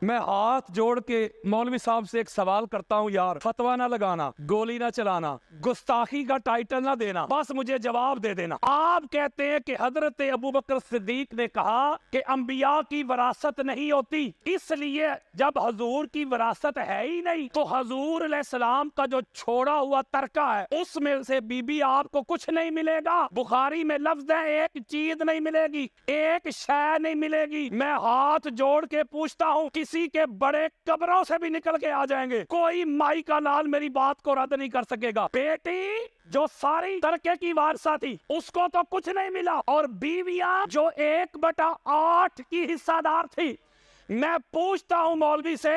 मैं हाथ जोड़ के मौलवी साहब से एक सवाल करता हूँ यार, फतवा ना लगाना, गोली ना चलाना, गुस्ताखी का टाइटल ना देना, बस मुझे जवाब दे देना। आप कहते हैं कि हजरत अबू बकर सिद्दीक ने कहा कि अंबिया की विरासत नहीं होती, इसलिए जब हजूर की विरासत है ही नहीं तो हजूर अलैहिस्सलाम का जो छोड़ा हुआ तरका है उसमें से बीबी आपको कुछ नहीं मिलेगा। बुखारी में लफ्ज है, एक चीज नहीं मिलेगी, एक शय नहीं मिलेगी। मैं हाथ जोड़ के पूछता हूँ, किसी के बड़े कब्रों से भी निकल के आ जाएंगे, कोई माई का लाल मेरी बात को रद्द नहीं कर सकेगा। बेटी जो सारी तरके की वारसा थी उसको तो कुछ नहीं मिला, और बीवियां जो 1/8 की हिस्सादार थी। मैं पूछता हूं मौलवी से,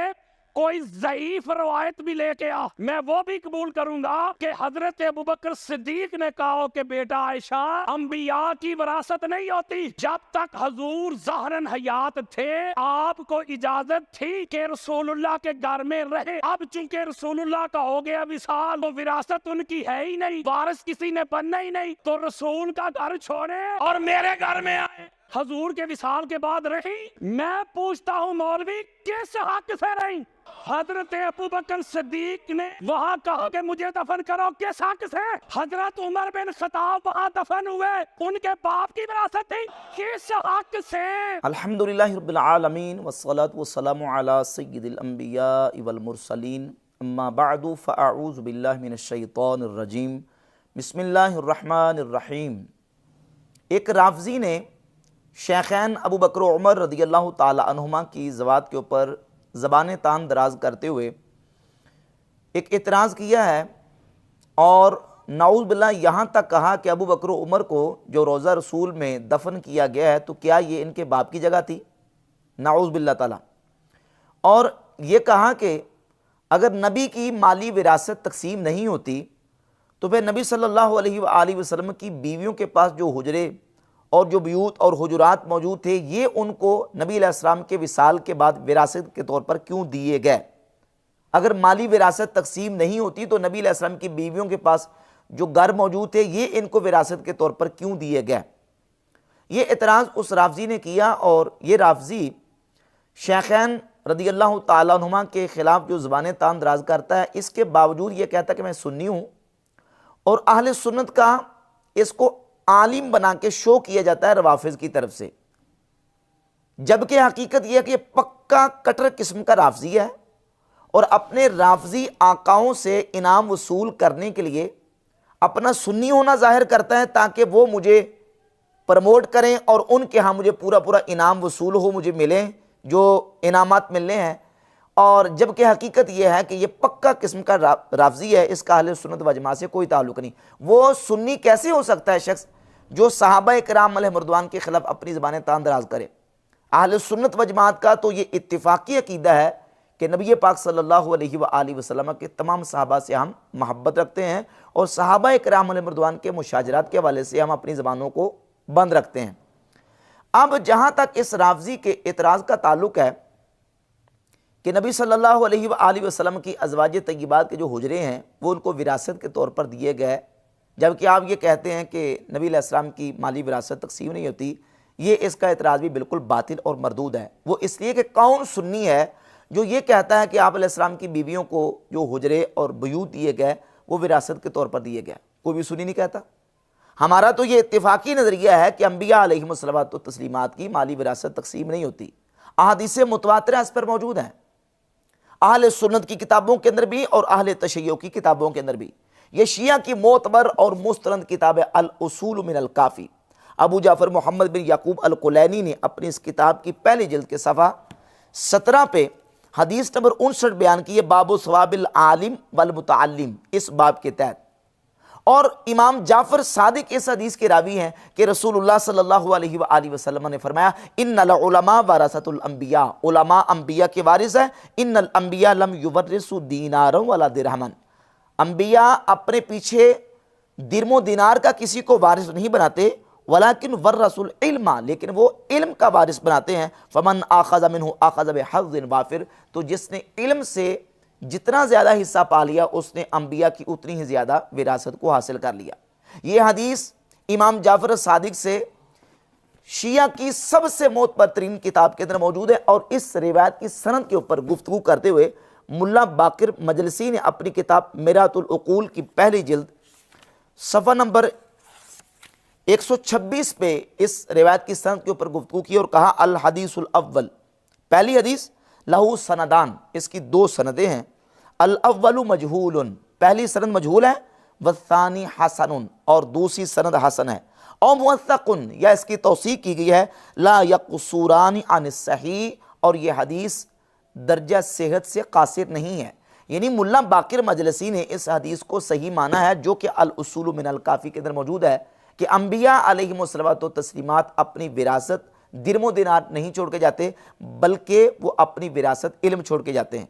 कोई ज़ईफ रवायत भी लेके आ, मैं वो भी कबूल करूंगा कि हजरत अबू बकर सिद्दीक ने कहा कि बेटा आयशा, अंबिया की विरासत नहीं होती। जब तक हजूर ज़हरन हयात थे आपको इजाजत थी कि रसूलुल्लाह के घर में रहे। अब चूंकि रसूलुल्लाह का हो गया विसाल तो विरासत उनकी है ही नहीं, वारिस किसी ने बनना ही नहीं, तो रसूल का घर छोड़े और मेरे घर में आए, हजूर के विसाल के बाद रही। मैं पूछता हूँ मौलवी, किस हक से रही? हजरत अबू बकर सिद्दीक ने वहाँ कहा कि मुझे दफन करो, किस हक से? हजरत उमर बिन खत्ताब वहाँ दफन हुए, उनके बाप की विरासत थी, किस हक से? अल्हम्दुलिल्लाहि रब्बिल आलमीन वस्सलातु वस्सलामु अला सय्यिदिल अंबिया वल मुरसलीन अम्मा बअदु फ़अऊज़ु बिल्लाहि मिनश शैतानिर रजीम बिस्मिल्लाहिर रहमानिर रहीम। एक राफ़ज़ी ने शेखैन अबू बकर व उमर रदियल्लाहु ताला अन्हुमा की ज़वात के ऊपर ज़बान तान दराज करते हुए एक एतराज़ किया है और नाऊज़ बिल्लाह यहाँ तक कहा कि अबू बकर व उमर को जो रोज़ा रसूल में दफन किया गया है तो क्या ये इनके बाप की जगह थी? नाऊज़ बिल्लाह ताला। और ये कहा कि अगर नबी की माली विरासत तकसीम नहीं होती तो फिर नबी सल्लल्लाहु अलैहि वसल्लम की बीवियों के पास जो हुजरे और जो ब्यूत और हुजुरात मौजूद थे ये उनको नबी अलैहिस्सलाम के विसाल के बाद विरासत के तौर पर क्यों दिए गए? अगर माली विरासत तकसीम नहीं होती तो नबी अलैहिस्सलाम की बीवियों के पास जो घर मौजूद थे ये इनको विरासत के तौर पर क्यों दिए गए? ये एतराज़ उस राफ़ज़ी ने किया और ये राफ़ज़ी शेखैन रदियल्लाहु ताला अन्हुमा के ख़िलाफ़ जो ज़बान तान दराज करता है, इसके बावजूद ये कहता है कि मैं सुन्नी हूँ और अहले सुन्नत का इसको आलिम बना के शो किया जाता है रवाफिज़ की तरफ से, जबकि हकीकत यह है कि पक्का कटर किस्म का राफ़ज़ी है और अपने राफ़ज़ी आकाओं से इनाम वसूल करने के लिए अपना सुन्नी होना जाहिर करता है ताकि वो मुझे प्रमोट करें और उनके यहाँ मुझे पूरा पूरा इनाम वसूल हो, मुझे मिले जो इनामात मिलने हैं। और जबकि हकीकत यह है कि ये पक्का किस्म का राफ़ज़ी है, इसका अहले सुन्नत व जमात से कोई ताल्लुक़ नहीं। वो सुन्नी कैसे हो सकता है शख्स जो सहाबा किराम अलैहिर्रिज़वान के ख़िलाफ़ अपनी ज़बान तान दराज करे? अहले सुन्नत व जमात का तो ये इत्तिफ़ाक़ी अक़ीदा है कि नबी पाक सल्लल्लाहु अलैहि वसल्लम के तमाम सहाबा से हम महब्बत रखते हैं और सहाबा किराम अलैहिर्रिज़वान के मुशाजरात के हवाले से हम अपनी ज़बानों को बंद रखते हैं। अब जहाँ तक इस राफ़ज़ी के एतराज़ का ताल्लुक़ है कि नबी सल्लल्लाहु अलैहि वसल्लम की अज़वाज तय्यबात के जो हुजरे हैं वो उनको विरासत के तौर पर दिए गए, जबकि आप ये कहते हैं कि नबी अलैहिस्सलाम की माली विरासत तकसीम नहीं होती, ये इसका एतराज़ भी बिल्कुल बातिल और मरदूद है। वो इसलिए कि कौन सुन्नी है जो ये कहता है कि आप अलैहिस्सलाम की बीवियों को जो हुजरे और बयूत दिए गए वो विरासत के तौर पर दिए गए? कोई भी सुन्नी नहीं कहता। हमारा तो ये इत्तिफाकी नज़रिया है कि अंबिया अलैहिमुस्सलातो तस्लीमात की माली विरासत तकसीम नहीं होती। अहादीस मुतवातिरा इस पर मौजूद हैं, अहले सुन्नत की किताबों के अंदर भी और अहले तशय्यो की किताबों के अंदर भी। ये शिया की मोतबर और मुस्तनद किताब अल उसूल मिनल काफ़ी, अबू जाफ़र मोहम्मद बिन याकूब अल कुलैनी ने अपनी इस किताब की पहली जिल्द के सफ़ा 17 पे हदीस नंबर 59 बयान की है, बाबु सवाबिल आलिम वल मुतअल्लिम, इस बाब के तहत। और इमाम जाफ़र सादिक इस हदीस के रावी हैं कि रसूलुल्लाह सल्लल्लाहु अलैहि वसल्लम ने फरमाया, इन्नल उलमा वरसतुल अंबिया, उलमा अंबिया के वारिस है। इन्नल अंबिया लम युवर्रिसु दीनारन वला दिरहमन, अंबिया अपने पीछे दिरमो दिनार का किसी को वारिस नहीं बनाते, वलाकिन वर्रसुल इल्मा, लेकिन वो इल्म का वारिस बनाते हैं। फमन आखज़ मिन्हु आखज़ बिहज़्ज़िन वाफिर, तो जिसने इल्म से जितना ज़्यादा हिस्सा पा लिया उसने अंबिया की उतनी ही ज़्यादा विरासत को हासिल कर लिया। ये हदीस इमाम जाफ़र सादिक से शिया की सबसे मोतबरतरीन किताब के अंदर मौजूद है। और इस रिवायत की सनद के ऊपर गुफ्तगू करते हुए मुल्ला बाकिर मजलिसी ने अपनी किताब मिरातुल उकूल की पहली जिल्द सफ़ा नंबर 126 पे इस रिवायत की सनद के ऊपर गुफ्तगू की और कहा अल हदीसुल अव्वल, पहली हदीस लहू सनदान, इसकी दो सनदें हैं। अल अव्वलु मजहूलन, पहली सनद मजहूल है, वसानी हसनुन, और दूसरी सनद हसन है। और मुवस्सकुन, या इसकी तौसीक की गई है, ला यक़सूरानी अन सही, और यह हदीस दर्जा सेहत से कासिर नहीं है। यानी मुल्ला बाकिर मजलिसी ने इस हदीस को सही माना है, जो कि अल उसूल मिनल काफ़ी के अंदर मौजूद है कि अंबिया अलैहिमुस्सलातो तस्लीमात अपनी विरासत दिरमो दिनार नहीं छोड़ के जाते, बल्कि वो अपनी विरासत इल्म छोड़ के जाते हैं।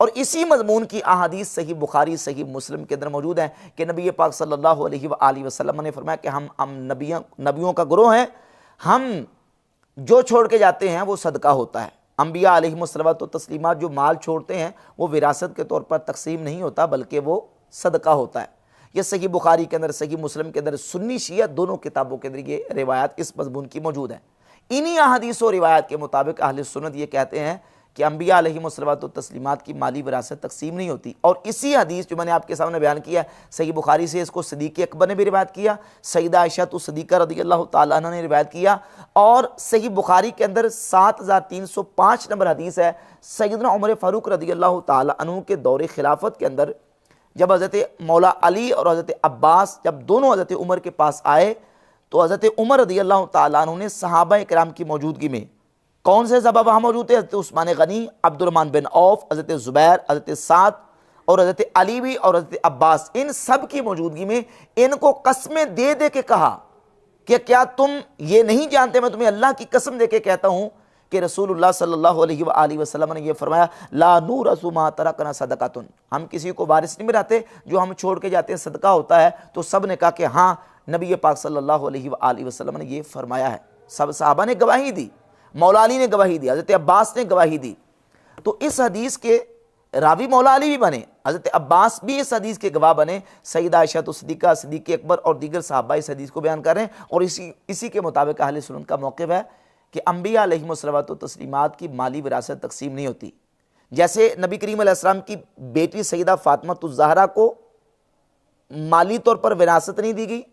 और इसी मजमून की अहादीस सही बुखारी सही मुस्लिम के अंदर मौजूद है कि नबी पाक सल्लल्लाहु अलैहि वसल्लम ने फरमाया कि हम नबियों का गुरोह हैं, हम जो छोड़ के जाते हैं वो सदका होता है। अंबिया अलैहिमुस्सलातो तस्लीमात जो माल छोड़ते हैं वो विरासत के तौर पर तकसीम नहीं होता, बल्कि वो सदका होता है। ये सही बुखारी के अंदर सही मुस्लिम के अंदर सुन्नी शिया दोनों किताबों के अंदर ये रिवायत इस मजमून की मौजूद है। इन्हीं अहादीस और रिवायत के मुताबिक अहले सुन्नत ये कहते हैं कि अंबिया अलैहिमुस्सलातो तस्लीमात की माली विरासत तकसीम नहीं होती। और इसी हदीस जो मैंने आपके सामने बयान किया सही बुखारी से, इसको सिद्दीक़ अकबर ने भी रिवायत किया, सईदा आयशा तो सिद्दीक़ा रज़ियल्लाहु ताला अन्हा ने रिवायत किया। और सही बुखारी के अंदर 7305 नंबर हदीस है, सैयदना उमर फ़ारूक रज़ियल्लाहु ताला अन्हु के दौरे खिलाफत के अंदर जब हज़रत मौला अली और हज़रत अब्बास जब दोनों हज़रत उमर के पास आए, तो हज़रत उमर रज़ियल्लाहु ताला अन्हु ने सहाबा किराम की मौजूदगी में, कौन से सहाबा वहाँ मौजूद थे, हज़रत Usman Ghani, Abdurrahman bin Auf, हज़रत ज़ुबैर, हज़रत साद और हज़रत अली भी और हज़रत अब्बास, इन सब की मौजूदगी में इनको कस्में दे दे के कहा कि क्या तुम ये नहीं जानते, मैं तुम्हें अल्लाह की कसम दे के कहता हूँ कि रसूलुल्लाह सल्लल्लाहु अलैहि वसल्लम ने यह फरमाया, ला नूरसु मा तरकना सदकातुन, हम किसी को वारिस नहीं बनाते, जो हम छोड़ के जाते हैं सदका होता है। तो सब ने कहा कि हाँ, नबी पाक सल्लल्लाहु अलैहि वसल्लम ने यह फरमाया है। सब सहाबा ने गवाही दी, मौला अली ने गवाही दी, हज़रत अब्बास ने गवाही दी। तो इस हदीस के रावी मौला अली भी बने, हज़रत अब्बास भी इस हदीस के गवाह बने, सईदा आयशा तो सिद्दीक़ा, सिद्दीक़ अकबर और दीगर सहाबा इस हदीस को बयान कर रहे हैं। और इसी के मुताबिक अहले सुन्नत का मौक़िफ़ है कि अंबिया अलैहिमुस्सलातो तस्लीमात की माली विरासत तकसीम नहीं होती। जैसे नबी करीम अलैहिस्सलाम की बेटी सईदा फ़ातिमा ज़हरा को माली तौर पर विरासत नहीं दी गई,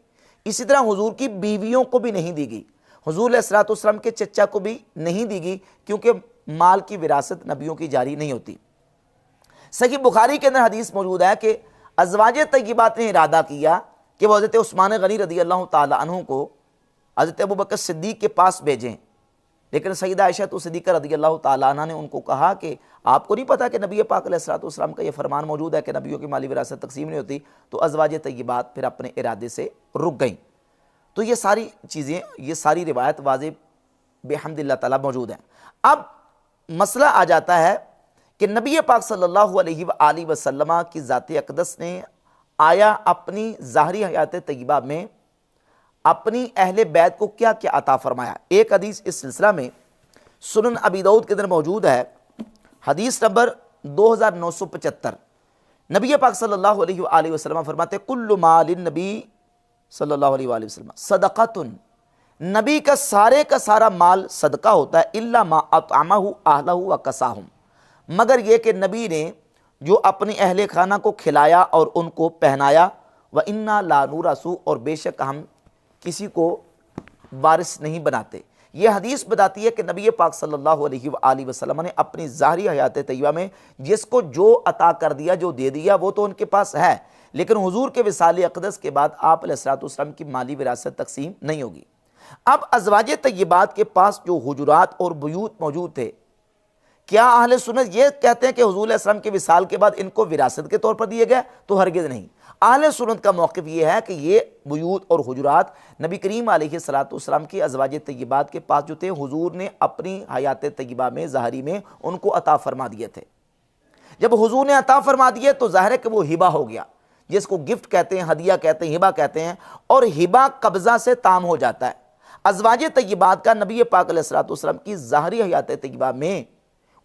इसी तरह हुजूर की बीवियों को भी नहीं दी गई, हुजूर अलैहिस्सलाम के चचा को भी नहीं दी गई, क्योंकि माल की विरासत नबियों की जारी नहीं होती। सही बुखारी के अंदर हदीस मौजूद है कि अज़वाज तय्यबात ने इरादा किया कि वह हज़रत उस्मान गनी रज़ियल्लाहु ताला अन्हु को हज़रत अबू बकर सिद्दीक़ के पास भेजें, लेकिन सईदा आयशा तो सिद्दीक़ा रज़ियल्लाहु ताला अन्हा ने उनको कहा कि आपको नहीं पता कि नबी पाक अलैहिस्सलाम का यह फरमान मौजूद है कि नबियों की माली विरासत तकसीम नहीं होती। तो अज़वाज तय्यबात फिर अपने इरादे से रुक गई। तो ये सारी चीज़ें, ये सारी रिवायत वाज़िब बिहम्दिल्लाह ताला मौजूद हैं। अब मसला आ जाता है कि नबी पाक सल्लल्लाहु अलैहि वसल्लम की ज़ात अक़दस ने आया अपनी ज़ाहरी हयात तय्यबा में अपनी अहले बैत को क्या क्या अता फरमाया। एक हदीस इस सिलसिला में सुनन अबी दाऊद के अंदर मौजूद है, हदीस नंबर 2975। नबी पाक सल्लल्लाहु अलैहि वसल्लम फरमाते, कुल्लु मालिन नबी सल्लल्लाहु अलैहि वसल्लम सदक़तुन, नबी का सारा माल सदका होता है, इल्ला मा अतअमहु अहलहु व कसाहुम, मगर ये कि नबी ने जो अपने अहले खाना को खिलाया और उनको पहनाया, व इन्ना ला नूरसु, और बेशक हम किसी को वारिस नहीं बनाते। यह हदीस बताती है कि नबी पाक सल्लल्लाहु अलैहि वसल्लम ने अपनी ज़ाहरी हयात तय्यबा में जिसको जो अता कर दिया, जो दे दिया, वो तो उनके पास है, लेकिन हुजूर के विसाल अक़दस के बाद आप अलैहिस्सलाम की माली विरासत तकसीम नहीं होगी। अब अज़वाज तय्यबात के पास जो हुजुरात और बुयूत मौजूद थे, क्या अहले सुन्नत ये कहते हैं कि हुजूर अलैहिस्सलाम के विसाल के बाद इनको विरासत के तौर पर दिए गए? तो हरगिज़ नहीं। अहले सुन्नत का मौक़िफ़ ये है कि ये बुयूत और हुजुरात नबी करीम अलैहिस्सलाम की अज़वाज तय्यबात के पास जो थे, हुजूर ने अपनी हयात तय्यबा में ज़ाहरी में उनको अता फरमा दिए थे। जब हुजूर ने अता फरमा दिए तो ज़ाहिर है कि वो हिबा हो गया, जिसको गिफ्ट कहते हैं, हदिया कहते हैं, हिबा कहते हैं, और हिबा कब्ज़ा से ताम हो जाता है। अज़वाज तय्यबात का नबी पाक अलैहिस्सलाम की ज़ाहरी हयात तय्यबा में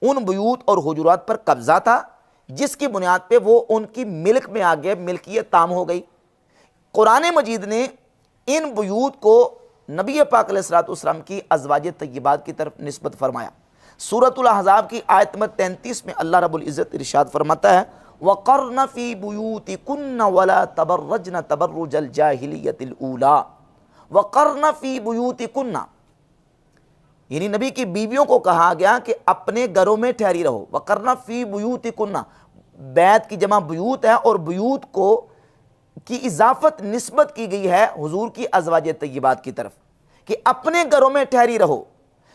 उन बुयूत और हुजुरात पर कब्ज़ा था, जिसकी बुनियाद पे वो उनकी मिल्क में आ गए, मिल्कियत ताम हो गई। कुरान मजीद ने इन बुयूत को नबी पाक अलैहिस्सलाम की अज़वाज तय्यबात की तरफ निस्बत फरमाया। सूरतुल अहज़ाब की आयत नंबर 33 में अल्लाह रब्बुल इज़्ज़त इरशाद फरमाता है, वक़र्न फ़ी बुयूतिकुन्न वला तबर्रजन तबर्रुजल जाहिलियतिल ऊला। वक़र्न फ़ी बुयूतिकुन्न, यानी नबी की बीवियों को कहा गया कि अपने घरों में ठहरी रहो। वक़र्न फ़ी बुयूतिकुन्न, बैत की जमा बुयूत है और बुयूत को की इजाफत निस्बत की गई है हुजूर की अज़वाज तय्यबात की तरफ कि अपने घरों में ठहरी रहो।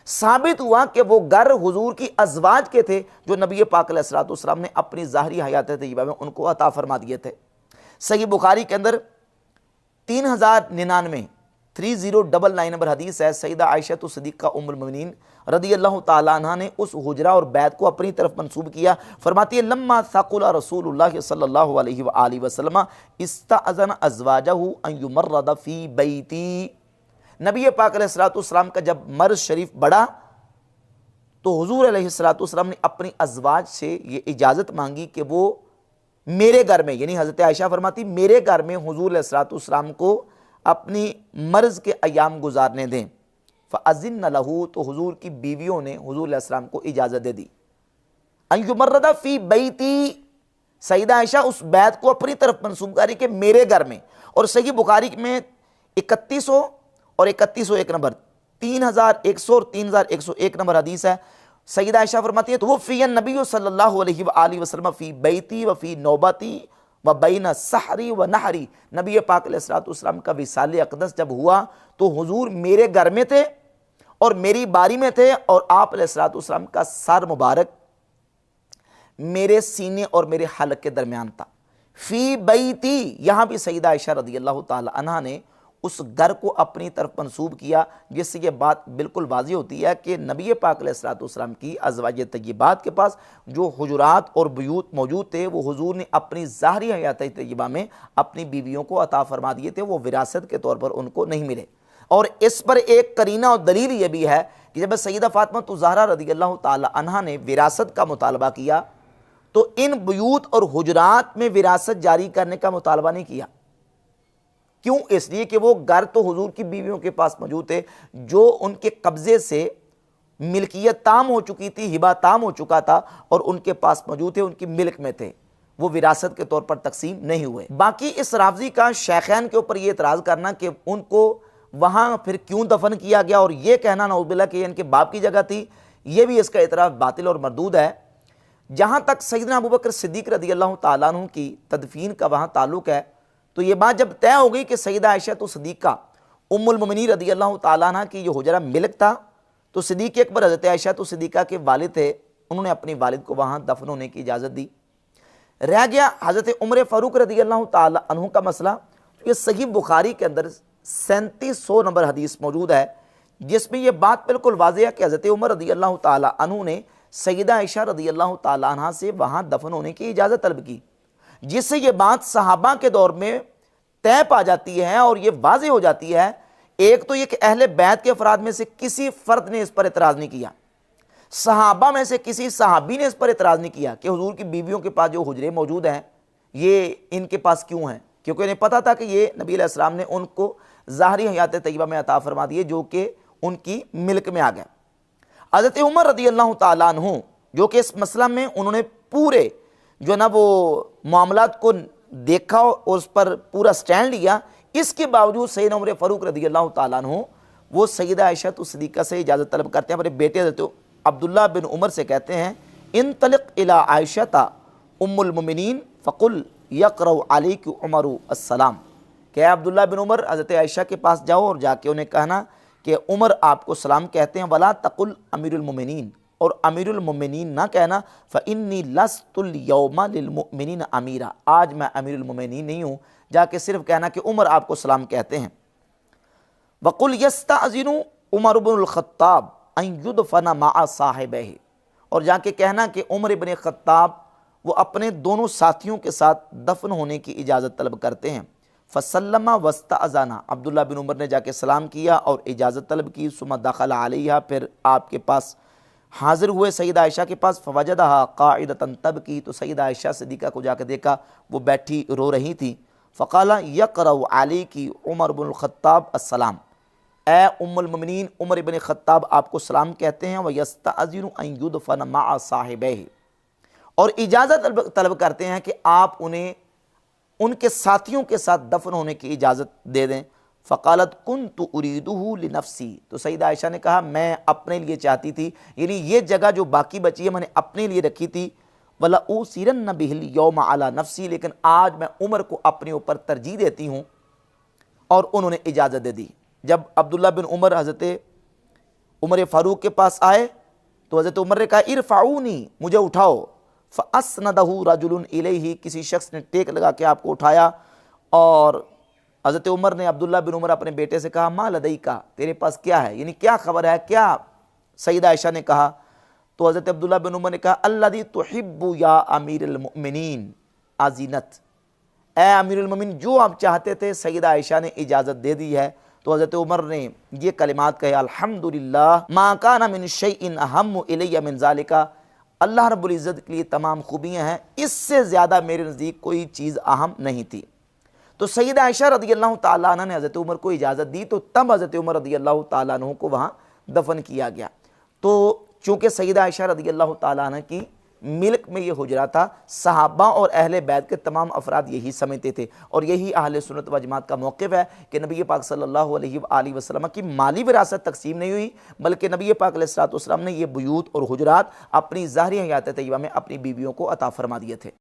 साबित हुआ कि वो घर हुजूर की अज़वाज के थे जो नबी पाक अलैहिस्सलाम ने अपनी ज़ाहरी हयात तय्यबा में उनको अता फरमा दिए थे। सही बुखारी के अंदर 3099 3099 नंबर हदीस है। सईदा आयशा सिद्दीक़ा उम्मुल मोमिनीन रज़ियल्लाहु ताला अन्हा ने उस हुजरा और बैत को अपनी तरफ मंसूब किया। फरमाती है, लम्मा सक़ुला रसूलुल्लाह सल्लल्लाहु अलैहि व आलिहि वसल्लम इस्तअज़न अज़वाजहु अन युमर्रद फ़ी बैती। नबी पाक अलैहिस्सलाम का जब मर्ज़ शरीफ बढ़ा तो हुजूर अलैहिस्सलाम ने अपनी अज़वाज से ये इजाज़त मांगी कि वो मेरे घर में, यानी हज़रत आयशा फरमाती मेरे घर में हुजूर अलैहिस्सलाम को अपनी मर्ज़ के अयाम गुजारने दें। फ़अज़िन्न लहू, तो हुजूर की बीवियों ने हुजूर अलैहिस्सलाम को इजाज़त दे दी। अन युमर्रद फ़ी बैती, सईदा आयशा उस बैत को अपनी तरफ मंसूब करी कि मेरे घर में। और सही बुखारी में 3100 और 3101 नंबर, 3100 और 3101 नंबर हदीस है। सईदा आयशा फरमाती है, तो वो फ़ी नबी सल्लल्लाहु अलैहि वसल्लम फ़ी बैती व फ़ी नौबती व बैन सहरी व नहरी। नबी पाक अलैहिस्सलाम का विसाल अक़दस जब हुआ तो हुजूर मेरे घर में थे और मेरी बारी में थे और आप अलैहिस्सलाम का सर मुबारक मेरे सीने और मेरे हलक के दरमियान था। फ़ी बैती, यहाँ भी सईदा आयशा रज़ियल्लाहु ताला अन्हा ने उस घर को अपनी तरफ मंसूब किया, जिससे ये बात बिल्कुल वाज़ी होती है कि नबी पाक अलैहिस्सलाम की अज़वाज तय्यबात के पास जो हुजुरात और बुयूत मौजूद थे वो हुजूर ने अपनी ज़ाहरी हयात तय्यबा में अपनी बीवियों को अता फरमा दिए थे, वो विरासत के तौर पर उनको नहीं मिले। और इस पर एक करीना और दलील ये भी है कि जब सैयदा फातिमा ज़हरा रज़ियल्लाहु ताला अन्हा ने विरासत का मुतालबा किया तो इन बुयूत और हुजुरात में विरासत जारी करने का मुतालबा नहीं किया। क्यों? इसलिए कि वो घर तो हुजूर की बीवियों के पास मौजूद थे जो उनके कब्जे से मिल्कियत ताम हो चुकी थी, हिबा ताम हो चुका था और उनके पास मौजूद थे, उनकी मिल्क में थे, वो विरासत के तौर पर तकसीम नहीं हुए। बाकी इस रावजी का शेखैन के ऊपर ये एतराज़ करना कि उनको वहाँ फिर क्यों दफन किया गया और ये कहना नऊज़ुबिल्लाह कि इनके बाप की जगह थी, ये भी इसका एतराफ़ बातिल और मरदूद है। जहाँ तक सैयदना अबू बकर सिद्दीक़ रज़ियल्लाहु ताला अन्हु की तदफीन का वहाँ ताल्लुक़ है तो ये बात जब तय हो गई कि सैयदा आयशा सिद्दीक़ा उम्मुल मोमिनीन रज़ियल्लाहु ताला अन्हा की ये हुजरा मिल्क था, तो सिद्दीक़ अकबर हज़रत आयशा सिद्दीक़ा के वालिद थे, उन्होंने अपनी वालिद को वहाँ दफन होने की इजाज़त दी। रह गया हज़रत उमर फ़ारूक रज़ियल्लाहु ताला अन्हु का मसला। ये सही बुखारी के अंदर 3700 नंबर हदीस मौजूद है जिसमें यह बात बिल्कुल वाज़ेह है कि हज़रत उमर रज़ियल्लाहु ताला अन्हु ने सैयदा आयशा रज़ियल्लाहु ताला अन्हा से वहाँ दफन होने की इजाज़त तलब की, जिससे ये बात सहाबा के दौर में तय पा जाती है और ये वाज़ेह हो जाती है। एक तो ये कि अहले बैत के अफराद में से किसी फ़र्द ने इस पर एतराज़ नहीं किया, सहाबा में से किसी सहाबी ने इस पर एतराज़ नहीं किया कि हुजूर की बीवियों के पास जो हुजरे मौजूद हैं ये इनके पास क्यों हैं, क्योंकि इन्हें पता था कि ये नबी अलैहिस्सलाम ने उनको ज़ाहरी हयात तय्यबा में अता फरमा दिए जो कि उनकी मिल्क में आ गए। हज़रत उमर रज़ियल्लाहु ताला अन्हु जो कि इस मसला में उन्होंने पूरे जो ना वो मामलात को देखा और उस पर पूरा स्टैंड लिया, इसके बावजूद सैयदना उमर फ़ारूक रज़ियल्लाहु ताला अन्हु वो सैयदा आयशा सिद्दीक़ा से इजाज़त तलब करते हैं। अपने बेटे हज़रत अब्दुल्ला बिन उमर से कहते हैं, इंतलिक इला आयशा उम्मुल मोमिनीन फ़कुल यक़रउ अलैकि उमरु अस्सलाम। क्या अब्दुल्ला बिन उमर हज़रत आयशा के पास जाओ और जाके उन्हें कहना कि उमर आपको सलाम कहते हैं। वला तकुल अमीरुल मोमिनीन, और अमीरुल मोमिनीन ना कहना। फ़इन्नी लस्तुल यौमा लिल मोमिनीन अमीरा, आज मैं अमीरुल मोमिनीन नहीं हूँ, जाके सिर्फ कहना कि उमर आपको सलाम कहते हैं। वक़ुल यस्तअज़िनु उमर इब्नुल ख़त्ताब अन युदफ़ना मअ साहिबैहि, और जाके कहना कि उमर इब्न ख़त्ताब वो अपने दोनों साथियों के साथ दफन होने की इजाज़त तलब करते हैं। फ़सल्लमा वस्तअज़ना, अब्दुल्ला बिन उमर ने जाके सलाम किया और इजाज़त तलब की। सुम्मा दख़ला अलैहा, फिर आपके पास हाजिर हुए सैयदा आयशा के पास। फ़वजदहा क़ाइदतन तबकी, तो सैयदा आयशा सिद्दीक़ा को जाकर देखा वो बैठी रो रही थी। फ़क़ाला यक़रउ अलैकि उमर इब्नुल ख़त्ताब अस्सलाम, ए उम्मुल मोमिनीन उमर इब्न खत्ताब आपको सलाम कहते हैं। व यस्तअज़िनु अन युदफन मअ साहिबैहि, और इजाज़त तलब करते हैं कि आप उन्हें उनके साथियों के साथ दफन होने की इजाज़त दे दें। फ़क़ालत कुन्तु उरीदुहु लिनफ़्सी, तो सईदा आयशा ने कहा मैं अपने लिए चाहती थी, यानी ये जगह जो बाकी बची है मैंने अपने लिए रखी थी। वला उसीरन्न बिहिल यौम अला नफ़्सी, लेकिन आज मैं उमर को अपने ऊपर तरजीह देती हूँ, और उन्होंने इजाज़त दे दी। जब अब्दुल्ला बिन उमर हज़रत उमर फ़ारूक के पास आए तो हज़रत उमर ने कहा इरफ़ाऊनी, मुझे उठाओ। फ़अस्नदहु रजुलुन इलैहि, किसी शख्स ने टेक लगा के आपको उठाया। और हज़रत उमर ने, अब्दुल्ला बिन उमर अपने बेटे से कहा मा लदैका, तेरे पास क्या है, यानी क्या खबर है, क्या सईदा आयशा ने कहा। तो हज़रत अब्दुल्ला बिन उमर ने कहा अल्लज़ी तुहिब्बु या अमीरुल मोमिनीन अज़ीनत, ए अमीरुल मोमिनीन जो आप चाहते थे सईदा आयशा ने इजाज़त दे दी है। तो हज़रत उमर ने ये कलिमात कहे अल्हम्दुलिल्लाह मा काना मिन शैइन अहम्मु इलैया मिन ज़ालिका, अल्लाह रब्बुल इज़्ज़त के लिए तमाम खूबियाँ हैं, इससे ज़्यादा मेरे नज़दीक कोई चीज़ अहम नहीं थी। तो सईदा आयशा रज़ियल्लाहु ताला अन्हा ने हज़रत उमर को इजाज़त दी, तो तब हज़रत उमर रज़ियल्लाहु ताला अन्हु को वहाँ दफन किया गया। तो चूँकि सईदा आयशा रज़ियल्लाहु ताला अन्हा की मिल्क में ये हुजरा था, सहाबा और अहले बैत के तमाम अफराद यही समझते थे, और यही अहले सुन्नत व जमात का मौक़िफ़ है कि नबी पाक सल्लल्लाहु अलैहि वसल्लम की माली विरासत तकसीम नहीं हुई, बल्कि नबी पाक अलैहिस्सलातु वस्सलाम ने ये बुयूत और हुजरात अपनी ज़ाहिरी हयात तय्यबा में अपनी बीवियों को अता फरमा दिए थे।